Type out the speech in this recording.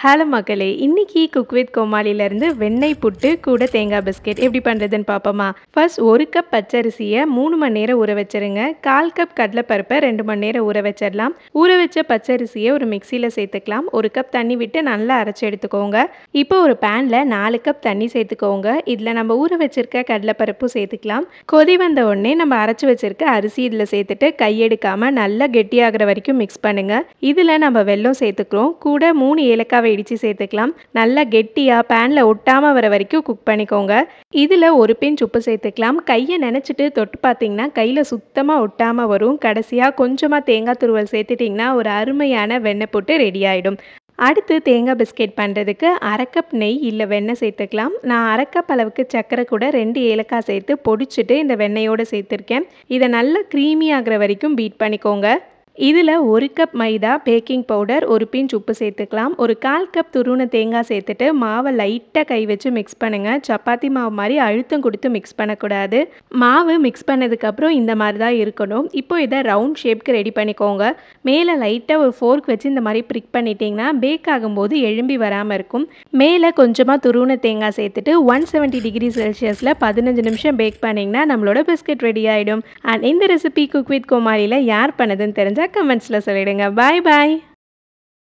Hello மக்களே, இன்னைக்கு cook with கோமாளிலேருந்து வெண்ணெய் புட்டு கூட தேங்காய் பிஸ்கெட் எப்படி பண்ணுறதுன்னு பார்ப்போமா. ஃபர்ஸ்ட் 1 கப் பச்சரிசியை 3 மணி நேரம் ஊற வச்சுருங்க. 1/4 கப் கடலைப்பருப்பை 2 மணி நேரம் ஊற வச்சிடலாம். ஊற வச்ச பச்சரிசியை ஒரு மிக்சியில் சேர்த்துக்கலாம். 1 கப் தண்ணி விட்டு நல்லா அரைச்சி எடுத்துக்கோங்க. இப்போ ஒரு பேனில் 4 கப் தண்ணி சேர்த்துக்கோங்க. இதில் நம்ம ஊற வச்சிருக்க கடலைப்பருப்பு சேர்த்துக்கலாம். கொதி வந்த உடனே நம்ம அரைச்சி வச்சிருக்க அரிசி இதில் சேர்த்துட்டு கையெடுக்காமல் நல்லா கெட்டியாகிற வரைக்கும் மிக்ஸ் பண்ணுங்கள். இதில் நம்ம வெல்லம் சேர்த்துக்கிறோம். கூட 3 ஏலக்காய் இடிச்சு சேர்த்துக்கலாம். நல்லா கெட்டியா பேன்ல ஒட்டாம வர வரைக்கும் குக் பண்ணிக்கோங்க. இதுல ஒரு பிஞ்ச் உப்பு சேர்த்துக்கலாம். கையை நினைச்சிட்டு தொட்டு பார்த்தீங்கன்னா கையில சுத்தமா ஒட்டாம வரும். கடைசியா கொஞ்சமா தேங்காய் துருவல் சேர்த்துட்டீங்கன்னா ஒரு அருமையான வெண்ணெய் புட்டு ரெடி ஆயிடும். அடுத்து தேங்காய் பிஸ்கெட் பண்ணுறதுக்கு 1/2 கப் நெய் இல்லை வெண்ணெய் சேர்த்துக்கலாம். நான் 1/2 கப் அளவுக்கு சர்க்கரை கூட 2 ஏலக்காய் சேர்த்து பொடிச்சிட்டு இந்த வெண்ணெயோடு சேர்த்துருக்கேன். இதை நல்லா க்ரீமி ஆகிற வரைக்கும் பீட் பண்ணிக்கோங்க. இதில் 1 கப் மைதா, பேக்கிங் பவுடர், ஒரு பிஞ்ச் உப்பு சேர்த்துக்கலாம். ஒரு 1/4 கப் துருவின தேங்காய் சேர்த்துட்டு மாவை லைட்டாக கை வச்சு மிக்ஸ் பண்ணுங்கள். சப்பாத்தி மாவு மாதிரி அழுத்தம் கொடுத்து மிக்ஸ் பண்ணக்கூடாது. மாவு மிக்ஸ் பண்ணதுக்கப்புறம் இந்த மாதிரி தான் இருக்கணும். இப்போ இதை ரவுண்ட் ஷேப்க்கு ரெடி பண்ணிக்கோங்க. மேலே லைட்டாக ஒரு ஃபோர்க் வச்சு இந்த மாதிரி ப்ரிக் பண்ணிட்டீங்கன்னா பேக் ஆகும்போது எழும்பி வராமல் இருக்கும். மேலே கொஞ்சமாக துருவின தேங்காய் சேர்த்துட்டு 170 டிகிரி செல்சியஸில் 15 நிமிஷம் பேக் பண்ணிங்கன்னா நம்மளோட பிஸ்கெட் ரெடி ஆகிடும். அண்ட் இந்த ரெசிபி குக் வித் கோமாளியில் யார் பண்ணதுன்னு தெரிஞ்சால் கமெண்ட்ஸில் சொல்லிடுங்க. பாய் பாய்.